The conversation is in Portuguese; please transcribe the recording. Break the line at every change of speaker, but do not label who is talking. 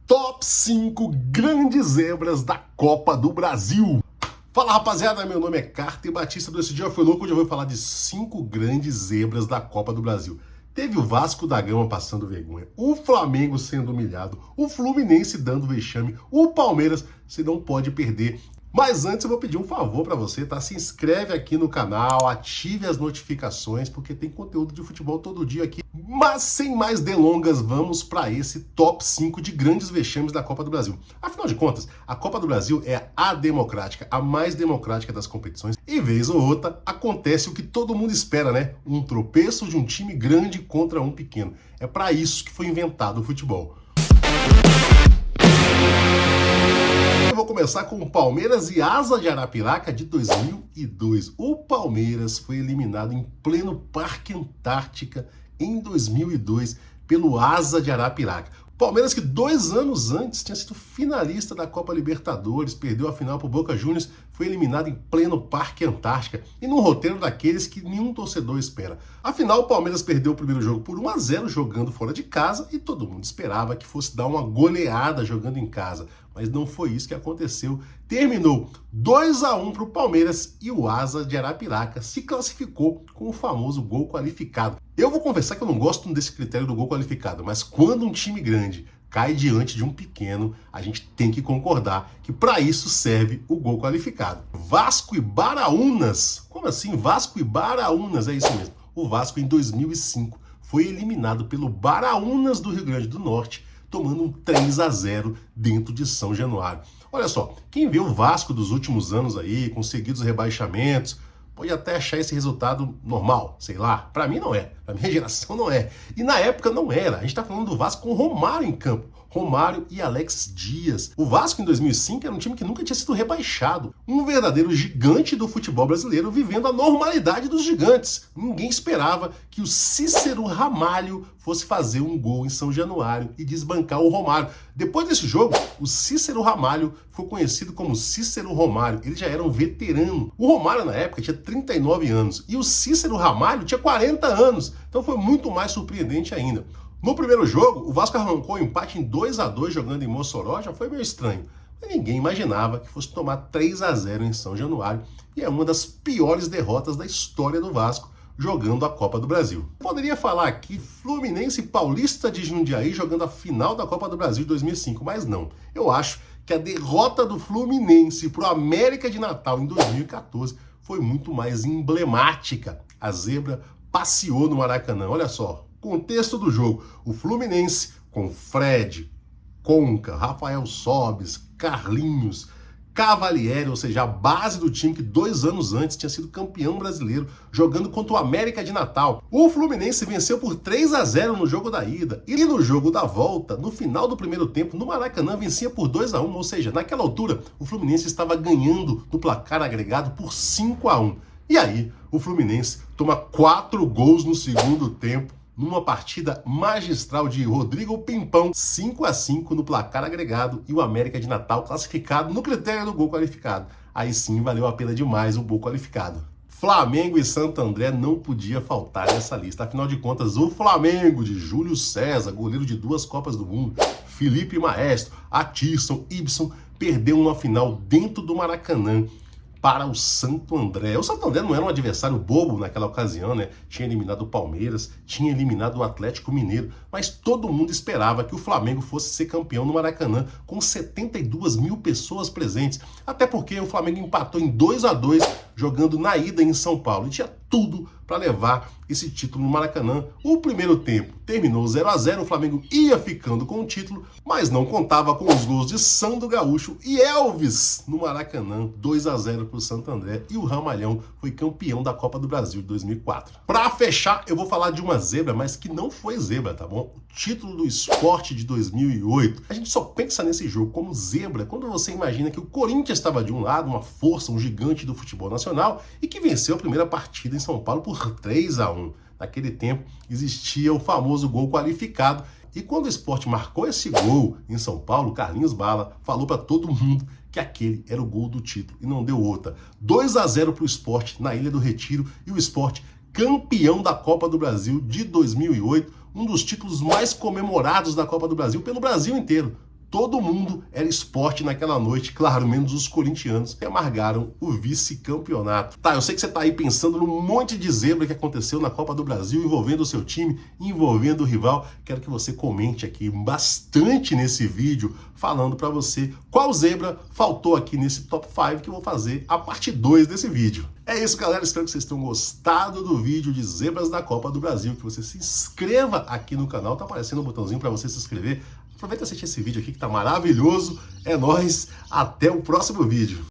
Top 5 grandes zebras da Copa do Brasil. Fala, rapaziada, meu nome é Carter Batista do Esse Dia Foi Louco. Hoje eu vou falar de 5 grandes zebras da Copa do Brasil. Teve o Vasco da Gama passando vergonha, o Flamengo sendo humilhado, o Fluminense dando vexame, o Palmeiras, você não pode perder. Mas antes eu vou pedir um favor para você, tá? Se inscreve aqui no canal, ative as notificações, porque tem conteúdo de futebol todo dia aqui. Mas sem mais delongas, vamos para esse top 5 de grandes vexames da Copa do Brasil. Afinal de contas, a Copa do Brasil é a democrática, a mais democrática das competições. E vez ou outra, acontece o que todo mundo espera, né? Um tropeço de um time grande contra um pequeno. É para isso que foi inventado o futebol. Eu vou começar com o Palmeiras e Asa de Arapiraca de 2002. O Palmeiras foi eliminado em pleno Parque Antártica em 2002 pelo Asa de Arapiraca. Palmeiras que 2 anos antes tinha sido finalista da Copa Libertadores, perdeu a final para o Boca Juniors, foi eliminado em pleno Parque Antártica e num roteiro daqueles que nenhum torcedor espera. Afinal, o Palmeiras perdeu o primeiro jogo por 1-0 jogando fora de casa e todo mundo esperava que fosse dar uma goleada jogando em casa. Mas não foi isso que aconteceu. Terminou 2-1 para o Palmeiras e o Asa de Arapiraca se classificou com o famoso gol qualificado. Eu vou confessar que eu não gosto desse critério do gol qualificado, mas quando um time grande cai diante de um pequeno, a gente tem que concordar que para isso serve o gol qualificado. Vasco e Baraunas. Como assim? Vasco e Baraunas, é isso mesmo. O Vasco em 2005 foi eliminado pelo Baraunas do Rio Grande do Norte, tomando um 3-0 dentro de São Januário. Olha só, quem vê o Vasco dos últimos anos aí, com seguidos rebaixamentos, pode até achar esse resultado normal, sei lá. Para mim não é, para minha geração não é. E na época não era. A gente tá falando do Vasco com Romário em campo. Romário e Alex Dias. O Vasco em 2005 era um time que nunca tinha sido rebaixado. Um verdadeiro gigante do futebol brasileiro vivendo a normalidade dos gigantes. Ninguém esperava que o Cícero Ramalho fosse fazer um gol em São Januário e desbancar o Romário. Depois desse jogo, o Cícero Ramalho ficou conhecido como Cícero Romário. Ele já era um veterano. O Romário na época tinha 39 anos e o Cícero Ramalho tinha 40 anos. Então foi muito mais surpreendente ainda. No primeiro jogo, o Vasco arrancou o empate em 2-2 jogando em Mossoró, já foi meio estranho. Mas ninguém imaginava que fosse tomar 3-0 em São Januário. E é uma das piores derrotas da história do Vasco jogando a Copa do Brasil. Poderia falar aqui Fluminense e Paulista de Jundiaí jogando a final da Copa do Brasil de 2005, mas não. Eu acho que a derrota do Fluminense para o América de Natal em 2014 foi muito mais emblemática. A zebra passeou no Maracanã, olha só. Contexto do jogo, o Fluminense com Fred, Conca, Rafael Sobis, Carlinhos, Cavalieri, ou seja, a base do time que 2 anos antes tinha sido campeão brasileiro, jogando contra o América de Natal. O Fluminense venceu por 3-0 no jogo da ida e no jogo da volta, no final do primeiro tempo, no Maracanã vencia por 2-1, ou seja, naquela altura o Fluminense estava ganhando no placar agregado por 5-1. E aí, o Fluminense toma 4 gols no segundo tempo, numa partida magistral de Rodrigo Pimpão, 5-5 no placar agregado e o América de Natal classificado no critério do gol qualificado. Aí sim valeu a pena demais o gol qualificado. Flamengo e Santo André não podia faltar nessa lista. Afinal de contas, o Flamengo de Júlio César, goleiro de 2 Copas do Mundo, Felipe Maestro, Atisson, Ibson, perdeu uma final dentro do Maracanã para o Santo André. O Santo André não era um adversário bobo naquela ocasião, né? Tinha eliminado o Palmeiras, tinha eliminado o Atlético Mineiro, mas todo mundo esperava que o Flamengo fosse ser campeão no Maracanã, com 72 mil pessoas presentes. Até porque o Flamengo empatou em 2-2, jogando na ida em São Paulo. E tinha tudo para levar esse título no Maracanã. O primeiro tempo terminou 0-0, o Flamengo ia ficando com o título, mas não contava com os gols de Sandro Gaúcho e Elvis no Maracanã, 2-0 para o Santo André, e o Ramalhão foi campeão da Copa do Brasil de 2004. Para fechar, eu vou falar de uma zebra, mas que não foi zebra, tá bom? O título do Sport de 2008. A gente só pensa nesse jogo como zebra quando você imagina que o Corinthians estava de um lado, uma força, um gigante do futebol nacional, e que venceu a primeira partida em São Paulo por 3-1. Naquele tempo existia o famoso gol qualificado. E quando o Sport marcou esse gol em São Paulo, Carlinhos Bala falou para todo mundo que aquele era o gol do título e não deu outra. 2-0 para o Sport na Ilha do Retiro e o Sport campeão da Copa do Brasil de 2008, um dos títulos mais comemorados da Copa do Brasil pelo Brasil inteiro. todo mundo era esporte naquela noite, claro, menos os corintianos, que amargaram o vice-campeonato. Tá, eu sei que você tá aí pensando num monte de zebra que aconteceu na Copa do Brasil, envolvendo o seu time, envolvendo o rival. Quero que você comente aqui bastante nesse vídeo, falando para você qual zebra faltou aqui nesse top 5 que eu vou fazer a parte 2 desse vídeo. É isso, galera. Espero que vocês tenham gostado do vídeo de zebras da Copa do Brasil. Que você se inscreva aqui no canal. Tá aparecendo um botãozinho para você se inscrever. Aproveita e assistir esse vídeo aqui que tá maravilhoso. É nóis. Até o próximo vídeo.